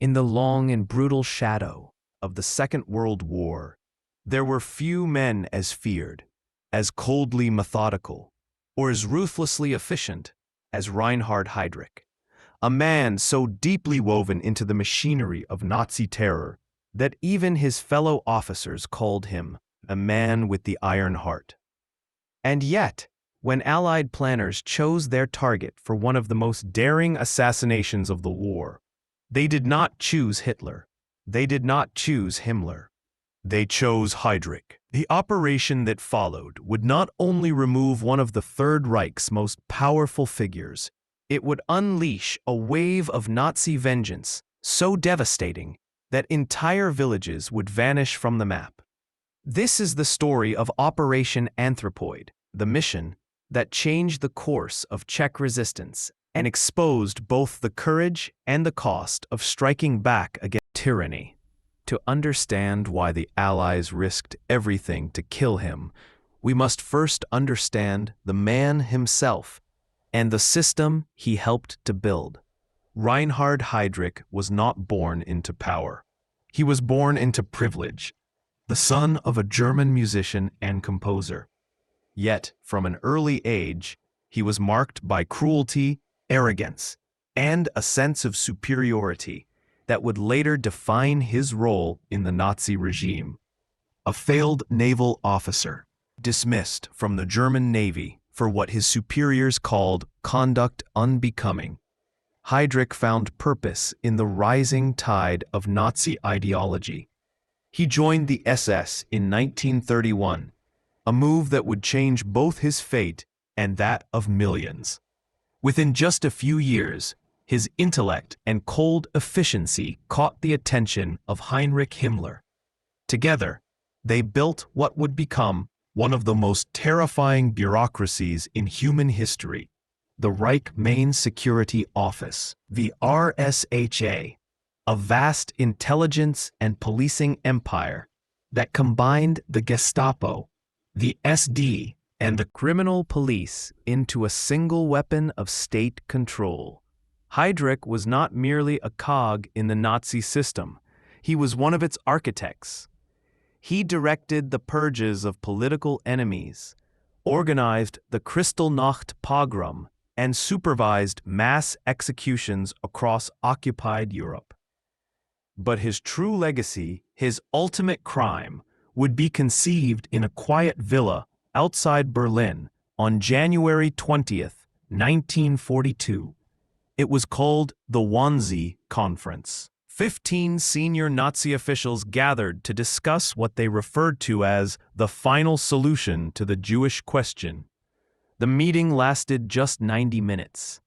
In the long and brutal shadow of the Second World War, there were few men as feared, as coldly methodical, or as ruthlessly efficient as Reinhard Heydrich, a man so deeply woven into the machinery of Nazi terror that even his fellow officers called him a man with the iron heart. And yet, when Allied planners chose their target for one of the most daring assassinations of the war, they did not choose Hitler. They did not choose Himmler. They chose Heydrich. The operation that followed would not only remove one of the Third Reich's most powerful figures, it would unleash a wave of Nazi vengeance so devastating that entire villages would vanish from the map. This is the story of Operation Anthropoid, the mission that changed the course of Czech resistance and exposed both the courage and the cost of striking back against tyranny. To understand why the Allies risked everything to kill him, we must first understand the man himself and the system he helped to build. Reinhard Heydrich was not born into power. He was born into privilege, the son of a German musician and composer. Yet, from an early age, he was marked by cruelty, arrogance, and a sense of superiority that would later define his role in the Nazi regime. A failed naval officer, dismissed from the German Navy for what his superiors called conduct unbecoming, Heydrich found purpose in the rising tide of Nazi ideology. He joined the SS in 1931, a move that would change both his fate and that of millions. Within just a few years, his intellect and cold efficiency caught the attention of Heinrich Himmler. Together, they built what would become one of the most terrifying bureaucracies in human history, the Reich Main Security Office, the RSHA, a vast intelligence and policing empire that combined the Gestapo, the SD, and the criminal police into a single weapon of state control. Heydrich was not merely a cog in the Nazi system, he was one of its architects. He directed the purges of political enemies, organized the Kristallnacht pogrom, and supervised mass executions across occupied Europe. But his true legacy, his ultimate crime, would be conceived in a quiet villa outside Berlin on January 20th, 1942. It was called the Wannsee Conference. 15 senior Nazi officials gathered to discuss what they referred to as the final solution to the Jewish question. The meeting lasted just 90 minutes.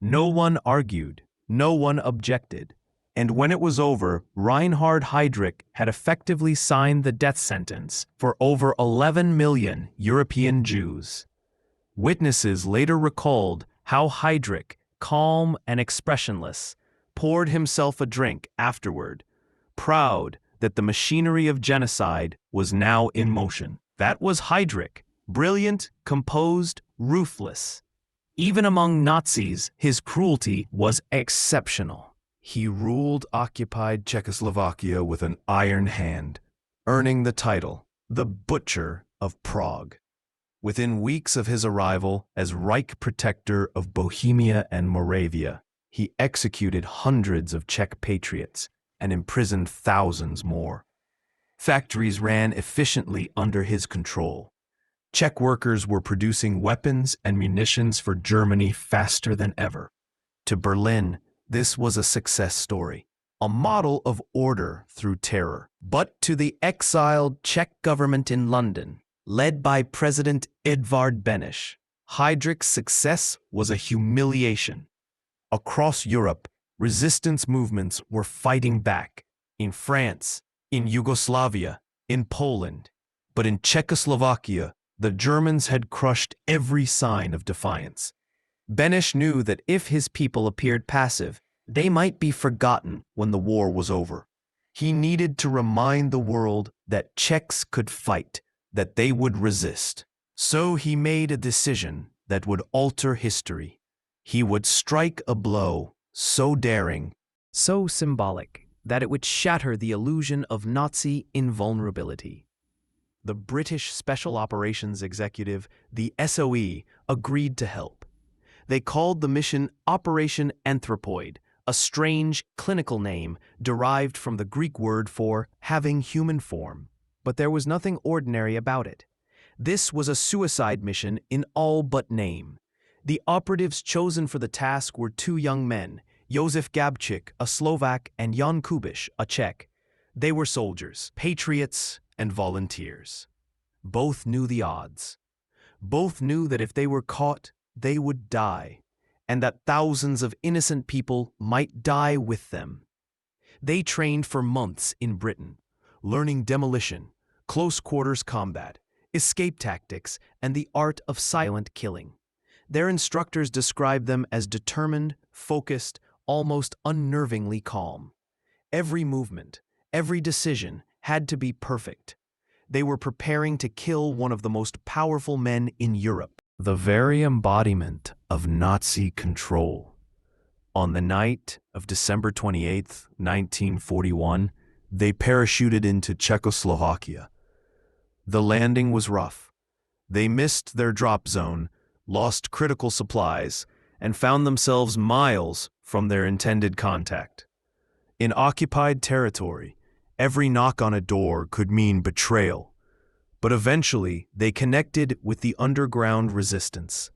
No one argued, no one objected, and when it was over, Reinhard Heydrich had effectively signed the death sentence for over 11 million European Jews. Witnesses later recalled how Heydrich, calm and expressionless, poured himself a drink afterward, proud that the machinery of genocide was now in motion. That was Heydrich, brilliant, composed, ruthless. Even among Nazis, his cruelty was exceptional. He ruled occupied Czechoslovakia with an iron hand, earning the title, the Butcher of Prague. Within weeks of his arrival as Reich Protector of Bohemia and Moravia, he executed hundreds of Czech patriots and imprisoned thousands more. Factories ran efficiently under his control. Czech workers were producing weapons and munitions for Germany faster than ever. To Berlin, this was a success story, a model of order through terror. But to the exiled Czech government in London, led by President Edvard Beneš, Heydrich's success was a humiliation. Across Europe, resistance movements were fighting back, in France, in Yugoslavia, in Poland. But in Czechoslovakia, the Germans had crushed every sign of defiance. Beneš knew that if his people appeared passive, they might be forgotten when the war was over. He needed to remind the world that Czechs could fight, that they would resist. So he made a decision that would alter history. He would strike a blow so daring so symbolic that it would shatter the illusion of Nazi invulnerability. The British Special Operations Executive, the SOE, agreed to help. They called the mission Operation Anthropoid, a strange clinical name derived from the Greek word for having human form. But there was nothing ordinary about it. This was a suicide mission in all but name. The operatives chosen for the task were two young men, Josef Gabčík, a Slovak, and Jan Kubiš, a Czech. They were soldiers, patriots, and volunteers. Both knew the odds. Both knew that if they were caught, they would die, and that thousands of innocent people might die with them. They trained for months in Britain, learning demolition, close-quarters combat, escape tactics, and the art of silent killing. Their instructors described them as determined, focused, almost unnervingly calm. Every movement, every decision had to be perfect. They were preparing to kill one of the most powerful men in Europe, the very embodiment of Nazi control. On the night of December 28, 1941, they parachuted into Czechoslovakia. The landing was rough. They missed their drop zone, lost critical supplies, and found themselves miles from their intended contact. In occupied territory, every knock on a door could mean betrayal. But eventually, they connected with the underground resistance.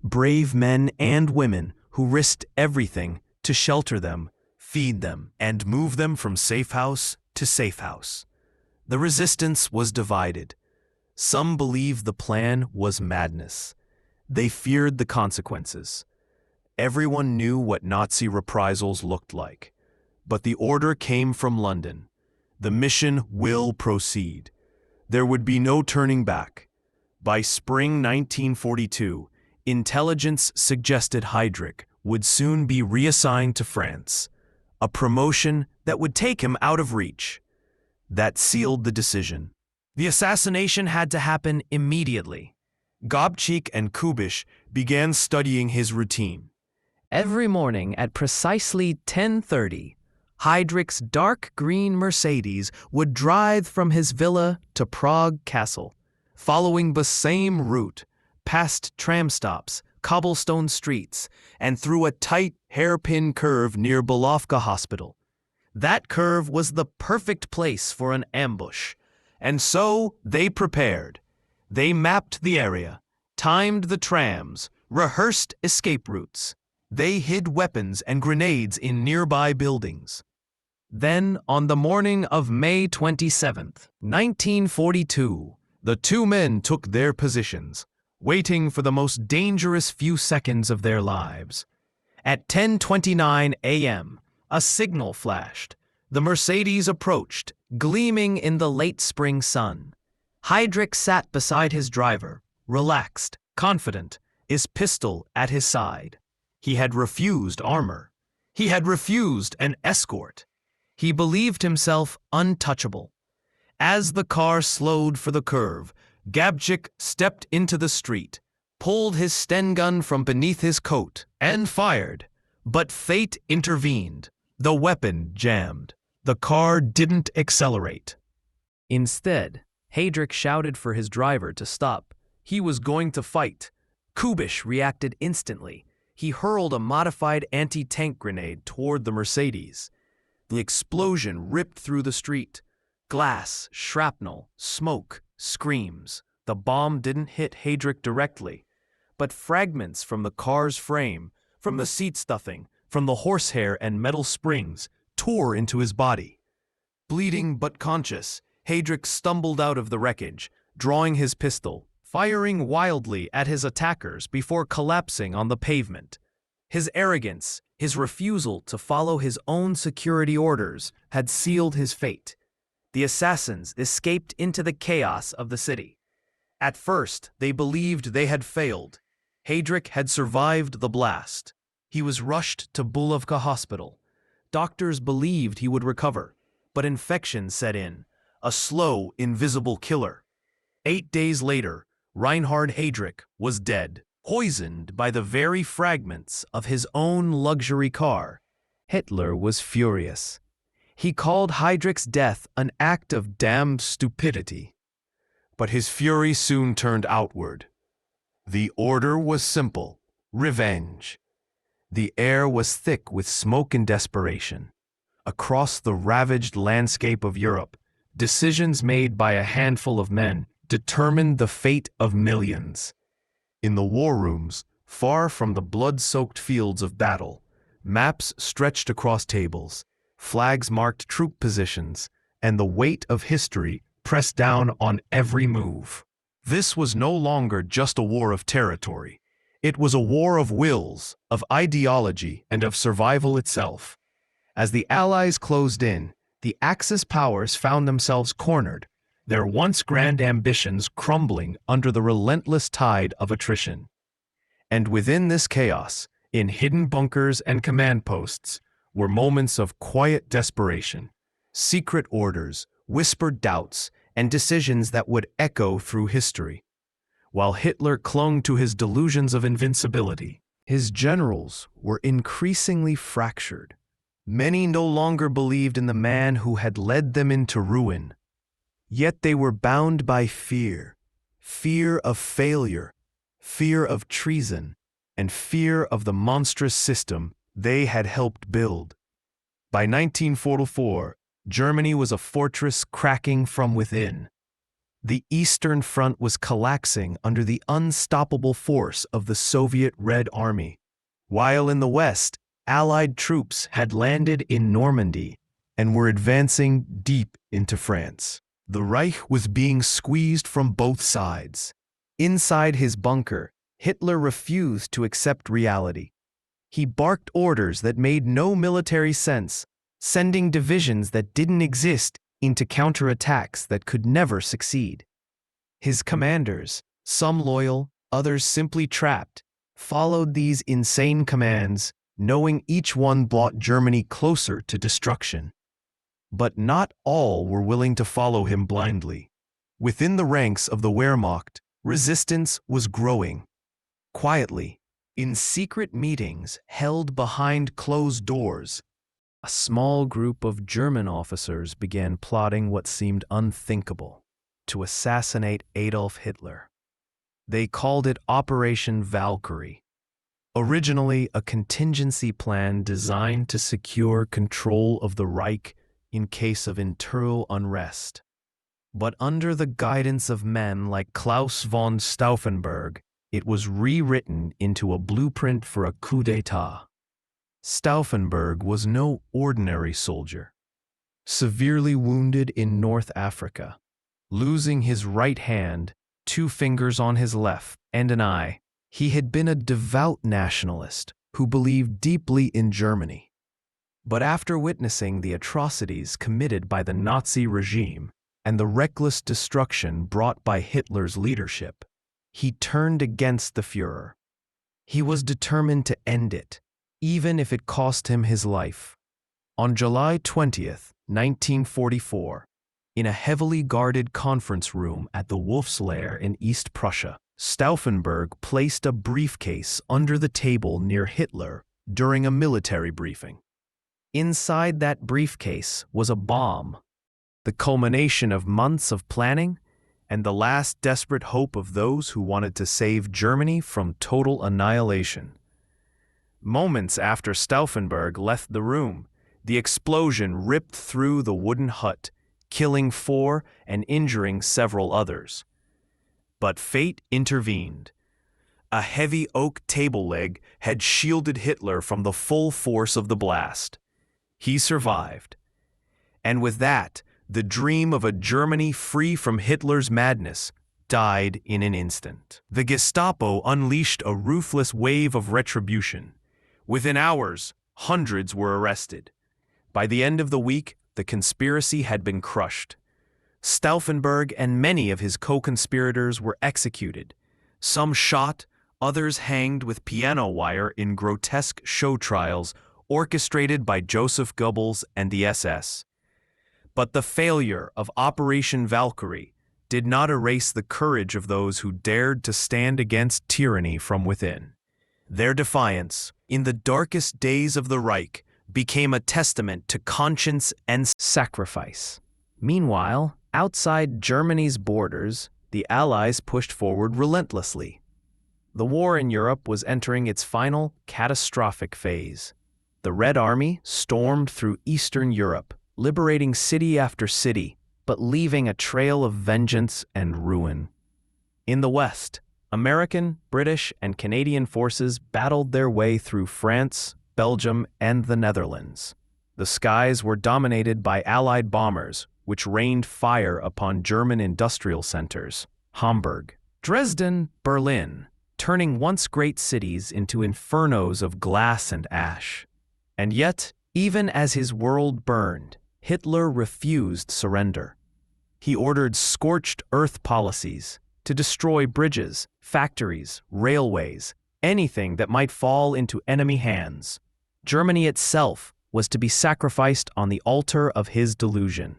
Brave men and women who risked everything to shelter them, feed them, and move them from safe house to safe house. The resistance was divided. Some believed the plan was madness. They feared the consequences. Everyone knew what Nazi reprisals looked like. But the order came from London. The mission will proceed. There would be no turning back. By spring 1942, intelligence suggested Heydrich would soon be reassigned to France, a promotion that would take him out of reach. That sealed the decision. The assassination had to happen immediately. Gabčík and Kubiš began studying his routine. Every morning at precisely 10:30, Heydrich's dark green Mercedes would drive from his villa to Prague Castle, following the same route, past tram stops, cobblestone streets, and through a tight hairpin curve near Bulovka Hospital. That curve was the perfect place for an ambush, and so they prepared. They mapped the area, timed the trams, rehearsed escape routes. They hid weapons and grenades in nearby buildings. Then, on the morning of May 27, 1942, the two men took their positions, waiting for the most dangerous few seconds of their lives. At 10:29 a.m., a signal flashed. The Mercedes approached, gleaming in the late spring sun. Heydrich sat beside his driver, relaxed, confident, his pistol at his side. He had refused armor. He had refused an escort. He believed himself untouchable. As the car slowed for the curve, Gabčík stepped into the street, pulled his Sten gun from beneath his coat, and fired. But fate intervened. The weapon jammed. The car didn't accelerate. Instead, Heydrich shouted for his driver to stop. He was going to fight. Kubiš reacted instantly. He hurled a modified anti-tank grenade toward the Mercedes. The explosion ripped through the street. Glass, shrapnel, smoke, screams. The bomb didn't hit Heydrich directly, but fragments from the car's frame, from the seat stuffing, from the horsehair and metal springs, tore into his body. Bleeding but conscious, Heydrich stumbled out of the wreckage, drawing his pistol, firing wildly at his attackers before collapsing on the pavement. His arrogance, his refusal to follow his own security orders, had sealed his fate. The assassins escaped into the chaos of the city. At first, they believed they had failed. Heydrich had survived the blast. He was rushed to Bulovka Hospital. Doctors believed he would recover, but infection set in, a slow, invisible killer. 8 days later, Reinhard Heydrich was dead, poisoned by the very fragments of his own luxury car. Hitler was furious. He called Heydrich's death an act of damned stupidity. But his fury soon turned outward. The order was simple: revenge. The air was thick with smoke and desperation. Across the ravaged landscape of Europe, decisions made by a handful of men determined the fate of millions. In the war rooms, far from the blood-soaked fields of battle, maps stretched across tables, flags marked troop positions, and the weight of history pressed down on every move. This was no longer just a war of territory. It was a war of wills, of ideology, and of survival itself. As the Allies closed in, the Axis powers found themselves cornered, their once grand ambitions crumbling under the relentless tide of attrition. And within this chaos, in hidden bunkers and command posts, were moments of quiet desperation, secret orders, whispered doubts, and decisions that would echo through history. While Hitler clung to his delusions of invincibility, his generals were increasingly fractured. Many no longer believed in the man who had led them into ruin. Yet they were bound by fear, fear of failure, fear of treason, and fear of the monstrous system they had helped build. By 1944, Germany was a fortress cracking from within. The Eastern Front was collapsing under the unstoppable force of the Soviet Red Army, while in the West, Allied troops had landed in Normandy and were advancing deep into France. The Reich was being squeezed from both sides. Inside his bunker, Hitler refused to accept reality. He barked orders that made no military sense, sending divisions that didn't exist into counterattacks that could never succeed. His commanders, some loyal, others simply trapped, followed these insane commands, knowing each one brought Germany closer to destruction. But not all were willing to follow him blindly. Within the ranks of the Wehrmacht, resistance was growing. Quietly, in secret meetings held behind closed doors, a small group of German officers began plotting what seemed unthinkable: to assassinate Adolf Hitler. They called it Operation Valkyrie. Originally a contingency plan designed to secure control of the Reich in case of internal unrest. But under the guidance of men like Klaus von Stauffenberg, it was rewritten into a blueprint for a coup d'etat. Stauffenberg was no ordinary soldier. Severely wounded in North Africa, losing his right hand, 2 fingers on his left, and an eye, he had been a devout nationalist who believed deeply in Germany. But after witnessing the atrocities committed by the Nazi regime and the reckless destruction brought by Hitler's leadership, he turned against the Führer. He was determined to end it, even if it cost him his life. On July 20th, 1944, in a heavily guarded conference room at the Wolfslair in East Prussia, Stauffenberg placed a briefcase under the table near Hitler during a military briefing. Inside that briefcase was a bomb, the culmination of months of planning and the last desperate hope of those who wanted to save Germany from total annihilation. Moments after Stauffenberg left the room, the explosion ripped through the wooden hut, killing 4 and injuring several others. But fate intervened. A heavy oak table leg had shielded Hitler from the full force of the blast. He survived. And with that, the dream of a Germany free from Hitler's madness died in an instant. The Gestapo unleashed a ruthless wave of retribution. Within hours, hundreds were arrested. By the end of the week, the conspiracy had been crushed. Stauffenberg and many of his co-conspirators were executed, some shot, others hanged with piano wire in grotesque show trials orchestrated by Joseph Goebbels and the SS. But the failure of Operation Valkyrie did not erase the courage of those who dared to stand against tyranny from within. Their defiance, in the darkest days of the Reich, became a testament to conscience and sacrifice. Meanwhile, outside Germany's borders, the Allies pushed forward relentlessly. The war in Europe was entering its final, catastrophic phase. The Red Army stormed through Eastern Europe, liberating city after city, but leaving a trail of vengeance and ruin. In the West, American, British, and Canadian forces battled their way through France, Belgium, and the Netherlands. The skies were dominated by Allied bombers, which rained fire upon German industrial centers, Hamburg, Dresden, Berlin, turning once great cities into infernos of glass and ash. And yet, even as his world burned, Hitler refused surrender. He ordered scorched earth policies to destroy bridges, factories, railways, anything that might fall into enemy hands. Germany itself was to be sacrificed on the altar of his delusion.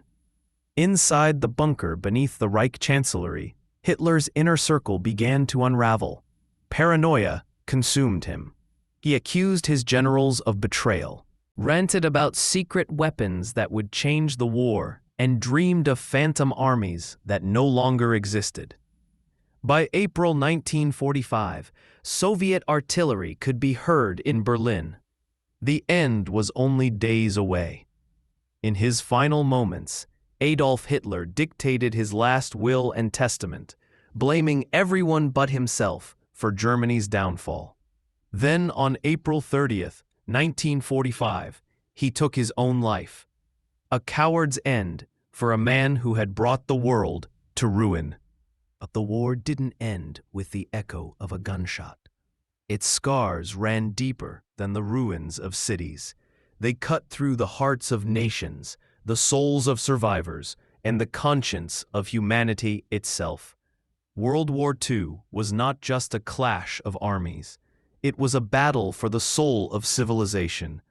Inside the bunker beneath the Reich Chancellery, Hitler's inner circle began to unravel. Paranoia consumed him. He accused his generals of betrayal, ranted about secret weapons that would change the war, and dreamed of phantom armies that no longer existed. By April 1945, Soviet artillery could be heard in Berlin. The end was only days away. In his final moments, Adolf Hitler dictated his last will and testament, blaming everyone but himself for Germany's downfall. Then, on April 30th, 1945, he took his own life. A coward's end for a man who had brought the world to ruin. But the war didn't end with the echo of a gunshot. Its scars ran deeper than the ruins of cities. They cut through the hearts of nations, the souls of survivors, and the conscience of humanity itself. World War II was not just a clash of armies. It was a battle for the soul of civilization.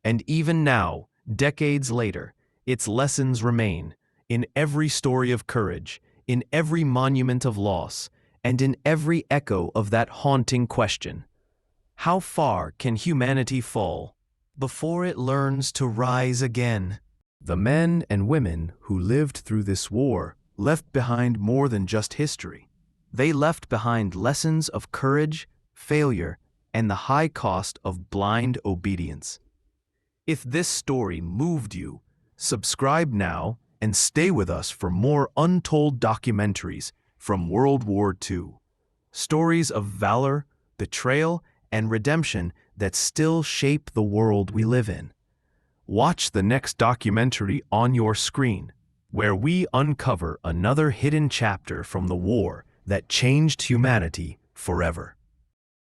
And even now, decades later, its lessons remain in every story of courage, in every monument of loss, and in every echo of that haunting question: how far can humanity fall before it learns to rise again? The men and women who lived through this war left behind more than just history. They left behind lessons of courage, failure, and the high cost of blind obedience. If this story moved you, subscribe now and stay with us for more untold documentaries from World War II. Stories of valor, betrayal, and redemption that still shape the world we live in. Watch the next documentary on your screen, where we uncover another hidden chapter from the war that changed humanity forever.